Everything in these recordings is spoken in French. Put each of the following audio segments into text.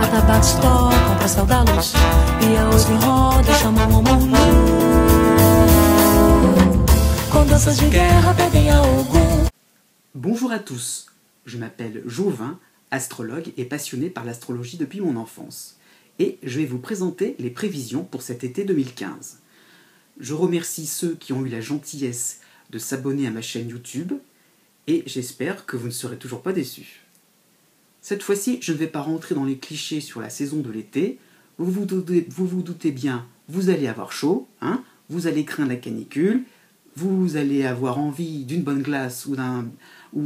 porta bates tocam pra saudá-los e a hoje roda chamam ao mundo com danças de guerra pedem a Ogum. Bonjour à tous, je m'appelle Jovin, astrologue et passionné par l'astrologie depuis mon enfance. Et je vais vous présenter les prévisions pour cet été 2015. Je remercie ceux qui ont eu la gentillesse de s'abonner à ma chaîne YouTube et j'espère que vous ne serez toujours pas déçus. Cette fois-ci, je ne vais pas rentrer dans les clichés sur la saison de l'été. Vous vous doutez bien, vous allez avoir chaud, hein, vous allez craindre la canicule, vous allez avoir envie d'une bonne glace ou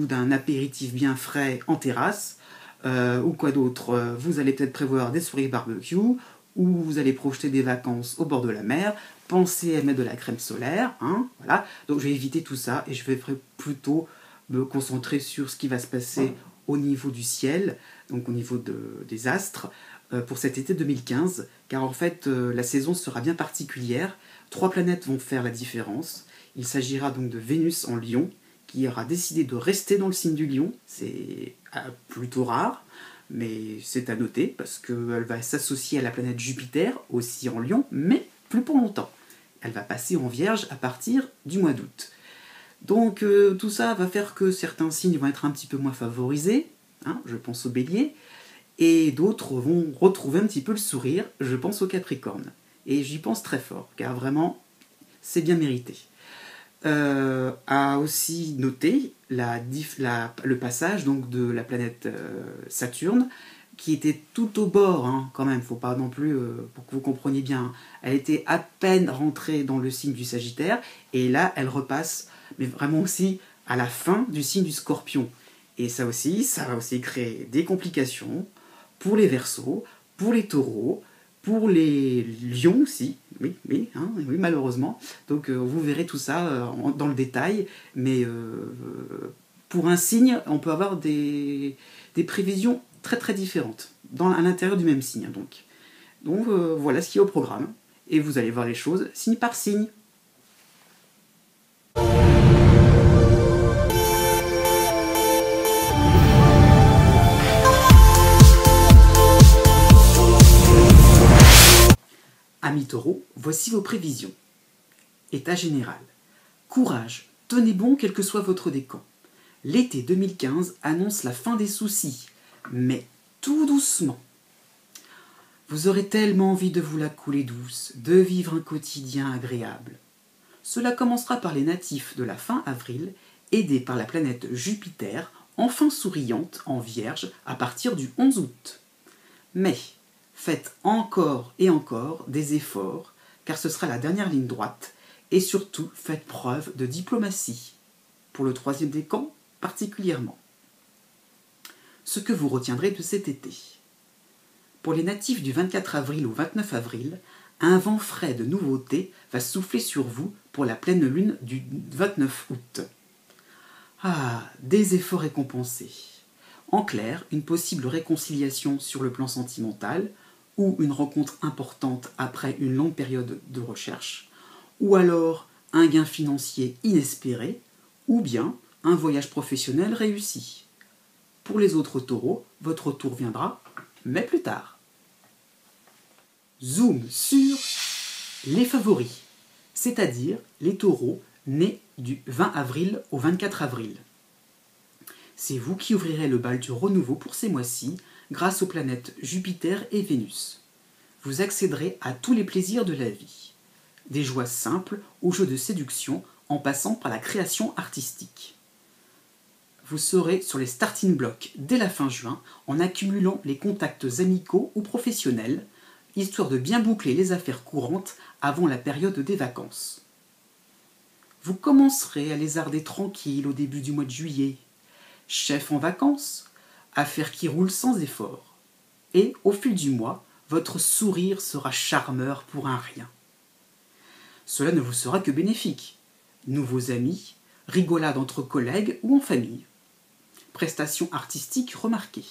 d'un apéritif bien frais en terrasse, ou quoi d'autre, vous allez peut-être prévoir des soirées barbecue, ou vous allez projeter des vacances au bord de la mer, pensez à mettre de la crème solaire, hein, voilà. Donc je vais éviter tout ça et je vais plutôt me concentrer sur ce qui va se passer au niveau du ciel, donc au niveau des astres, pour cet été 2015, car en fait la saison sera bien particulière. 3 planètes vont faire la différence. Il s'agira donc de Vénus en Lion, qui aura décidé de rester dans le signe du Lion. C'est plutôt rare, mais c'est à noter, parce qu'elle va s'associer à la planète Jupiter, aussi en Lion, mais plus pour longtemps. Elle va passer en Vierge à partir du mois d'août. Donc tout ça va faire que certains signes vont être un petit peu moins favorisés, hein, je pense au Bélier, et d'autres vont retrouver un petit peu le sourire, je pense au Capricorne. Et j'y pense très fort, car vraiment, c'est bien mérité. À aussi noter le passage donc, de la planète Saturne, qui était tout au bord, hein, quand même, faut pas non plus, pour que vous compreniez bien, elle était à peine rentrée dans le signe du Sagittaire, et là, elle repasse, mais vraiment aussi à la fin du signe du Scorpion. Et ça va aussi créer des complications pour les Verseaux, pour les Taureaux, pour les lions aussi, oui, malheureusement. Donc vous verrez tout ça dans le détail, mais pour un signe, on peut avoir des prévisions très très différentes, à l'intérieur du même signe. Donc voilà ce qui est au programme, et vous allez voir les choses signe par signe. Amis taureaux, voici vos prévisions. État général. Courage, tenez bon quel que soit votre décan. L'été 2015 annonce la fin des soucis, mais tout doucement. Vous aurez tellement envie de vous la couler douce, de vivre un quotidien agréable. Cela commencera par les natifs de la fin avril, aidés par la planète Jupiter, enfin souriante en Vierge à partir du 11 août. Mais faites encore et encore des efforts, car ce sera la dernière ligne droite, et surtout faites preuve de diplomatie, pour le 3e décan particulièrement. Ce que vous retiendrez de cet été. Pour les natifs du 24 avril au 29 avril, un vent frais de nouveauté va souffler sur vous pour la pleine lune du 29 août. Ah, des efforts récompensés. En clair, une possible réconciliation sur le plan sentimental, ou une rencontre importante après une longue période de recherche, ou alors un gain financier inespéré, ou bien un voyage professionnel réussi. Pour les autres taureaux, votre tour viendra, mais plus tard. Zoom sur les favoris, c'est-à-dire les taureaux nés du 20 avril au 24 avril. C'est vous qui ouvrirez le bal du renouveau pour ces mois-ci, grâce aux planètes Jupiter et Vénus. Vous accéderez à tous les plaisirs de la vie. Des joies simples aux jeux de séduction en passant par la création artistique. Vous serez sur les starting blocks dès la fin juin en accumulant les contacts amicaux ou professionnels, histoire de bien boucler les affaires courantes avant la période des vacances. Vous commencerez à lézarder tranquille au début du mois de juillet. Chef en vacances, affaire qui roule sans effort. Et au fil du mois, votre sourire sera charmeur pour un rien. Cela ne vous sera que bénéfique. Nouveaux amis, rigolades entre collègues ou en famille. Prestations artistiques remarquées.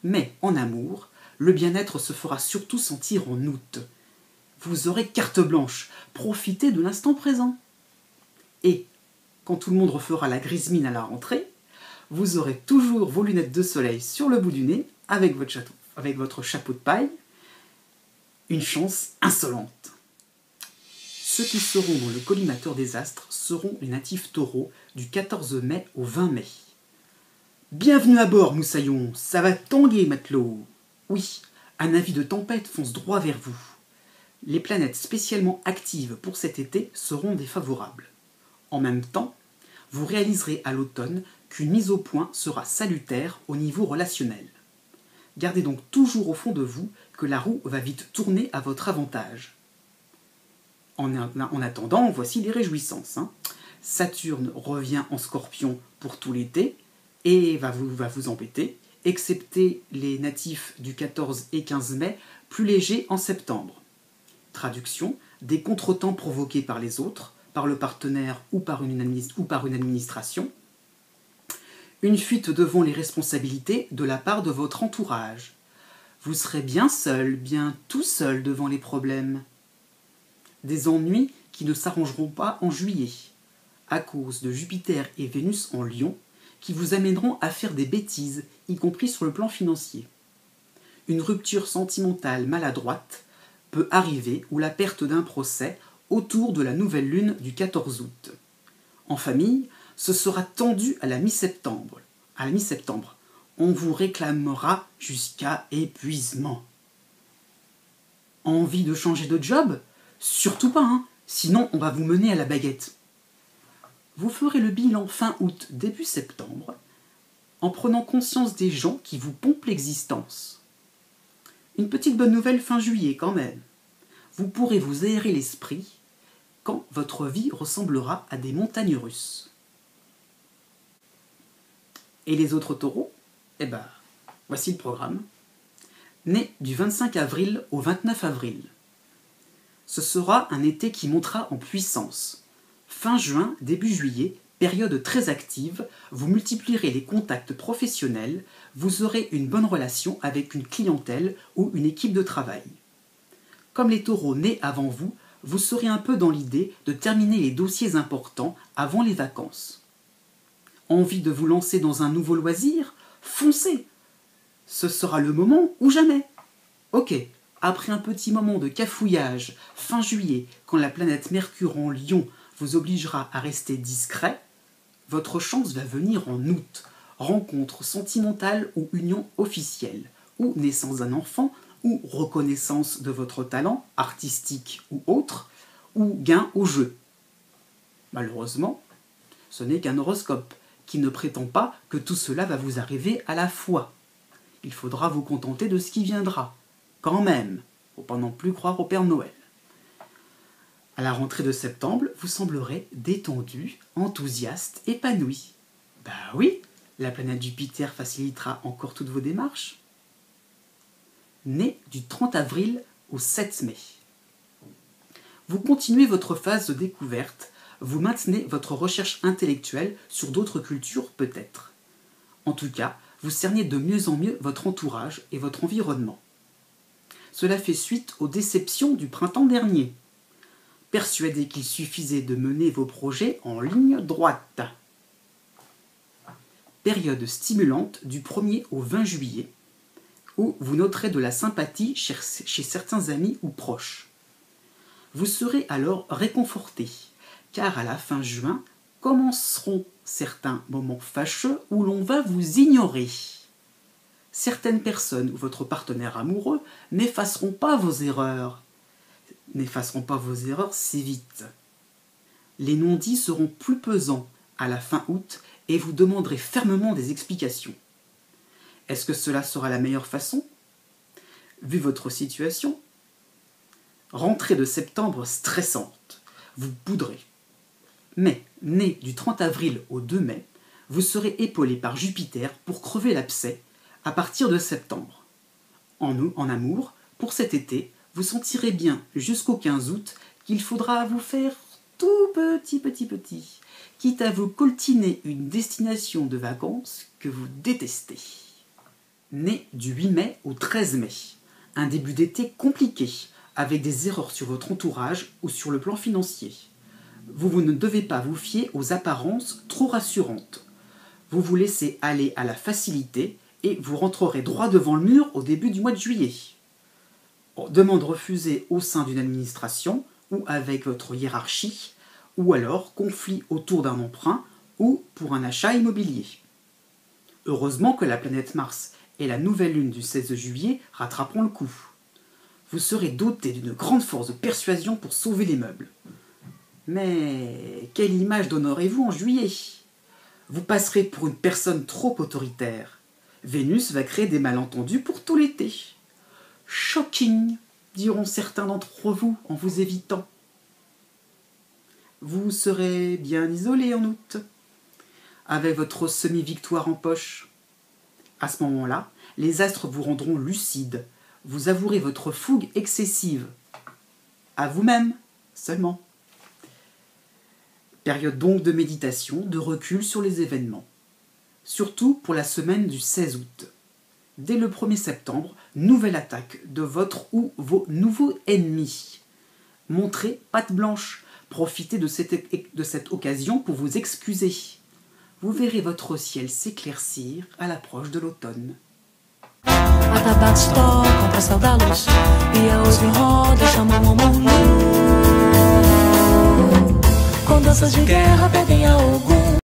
Mais en amour, le bien-être se fera surtout sentir en août. Vous aurez carte blanche, profitez de l'instant présent. Et, quand tout le monde refera la grise mine à la rentrée, vous aurez toujours vos lunettes de soleil sur le bout du nez avec votre chaton avec votre chapeau de paille, une chance insolente. Ceux qui seront dans le collimateur des astres seront les natifs taureaux du 14 mai au 20 mai. Bienvenue à bord, moussaillon, ça va tanguer, matelot. Oui, un avis de tempête fonce droit vers vous. Les planètes spécialement actives pour cet été seront défavorables. En même temps, vous réaliserez à l'automne qu'une mise au point sera salutaire au niveau relationnel. Gardez donc toujours au fond de vous que la roue va vite tourner à votre avantage. En attendant, voici les réjouissances. Saturne revient en Scorpion pour tout l'été et va vous embêter, excepté les natifs du 14 et 15 mai, plus légers en septembre. Traduction, des contretemps provoqués par les autres, par le partenaire ou par une administration. Une fuite devant les responsabilités de la part de votre entourage. Vous serez bien seul, bien tout seul devant les problèmes. Des ennuis qui ne s'arrangeront pas en juillet, à cause de Jupiter et Vénus en Lion, qui vous amèneront à faire des bêtises, y compris sur le plan financier. Une rupture sentimentale maladroite peut arriver ou la perte d'un procès autour de la nouvelle lune du 14 août. En famille, ce sera tendu à la mi-septembre. On vous réclamera jusqu'à épuisement. Envie de changer de job ? Surtout pas, sinon on va vous mener à la baguette. Vous ferez le bilan fin août, début septembre, en prenant conscience des gens qui vous pompent l'existence. Une petite bonne nouvelle fin juillet quand même. Vous pourrez vous aérer l'esprit quand votre vie ressemblera à des montagnes russes. Et les autres taureaux ? Voici le programme. Né du 25 avril au 29 avril. Ce sera un été qui montera en puissance. Fin juin, début juillet, période très active, vous multiplierez les contacts professionnels, vous aurez une bonne relation avec une clientèle ou une équipe de travail. Comme les taureaux nés avant vous, vous serez un peu dans l'idée de terminer les dossiers importants avant les vacances. Envie de vous lancer dans un nouveau loisir ? Foncez ! Ce sera le moment ou jamais. Ok, après un petit moment de cafouillage, fin juillet, quand la planète Mercure en Lion vous obligera à rester discret, votre chance va venir en août. Rencontre sentimentale ou union officielle, ou naissance d'un enfant, ou reconnaissance de votre talent, artistique ou autre, ou gain au jeu. Malheureusement, ce n'est qu'un horoscope qui ne prétend pas que tout cela va vous arriver à la fois. Il faudra vous contenter de ce qui viendra. Quand même, faut pas non plus croire au Père Noël. À la rentrée de septembre, vous semblerez détendu, enthousiaste, épanoui. Bah oui, la planète Jupiter facilitera encore toutes vos démarches. Né du 30 avril au 7 mai. Vous continuez votre phase de découverte, vous maintenez votre recherche intellectuelle sur d'autres cultures peut-être. En tout cas, vous cernez de mieux en mieux votre entourage et votre environnement. Cela fait suite aux déceptions du printemps dernier. Persuadé qu'il suffisait de mener vos projets en ligne droite. Période stimulante du 1er au 20 juillet, où vous noterez de la sympathie chez certains amis ou proches. Vous serez alors réconforté, car à la fin juin commenceront certains moments fâcheux où l'on va vous ignorer. Certaines personnes ou votre partenaire amoureux n'effaceront pas vos erreurs si vite. Les non-dits seront plus pesants à la fin août et vous demanderez fermement des explications. Est-ce que cela sera la meilleure façon ? Vu votre situation, rentrée de septembre stressante, vous boudrez. Mais, né du 30 avril au 2 mai, vous serez épaulé par Jupiter pour crever l'abcès à partir de septembre. En amour, pour cet été, vous sentirez bien jusqu'au 15 août qu'il faudra vous faire tout petit, quitte à vous coltiner une destination de vacances que vous détestez. Né du 8 mai au 13 mai, un début d'été compliqué, avec des erreurs sur votre entourage ou sur le plan financier. Vous ne devez pas vous fier aux apparences trop rassurantes. Vous vous laissez aller à la facilité et vous rentrerez droit devant le mur au début du mois de juillet. Demande refusée au sein d'une administration ou avec votre hiérarchie, ou alors conflit autour d'un emprunt ou pour un achat immobilier. Heureusement que la planète Mars et la nouvelle lune du 16 juillet rattraperont le coup. Vous serez doté d'une grande force de persuasion pour sauver les meubles. Mais quelle image donnerez-vous en juillet? Vous passerez pour une personne trop autoritaire. Vénus va créer des malentendus pour tout l'été. Shocking, diront certains d'entre vous en vous évitant. Vous serez bien isolé en août, avec votre semi-victoire en poche. À ce moment-là, les astres vous rendront lucide. Vous avouerez votre fougue excessive. À vous-même seulement. Période donc de méditation, de recul sur les événements. Surtout pour la semaine du 16 août. Dès le 1er septembre, nouvelle attaque de votre ou vos nouveaux ennemis. Montrez patte blanche. Profitez de cette occasion pour vous excuser. Vous verrez votre ciel s'éclaircir à l'approche de l'automne. Atabaques tocam pra saudar a luz e a hoje roda chamam o mundo. Com danças de guerra pedem a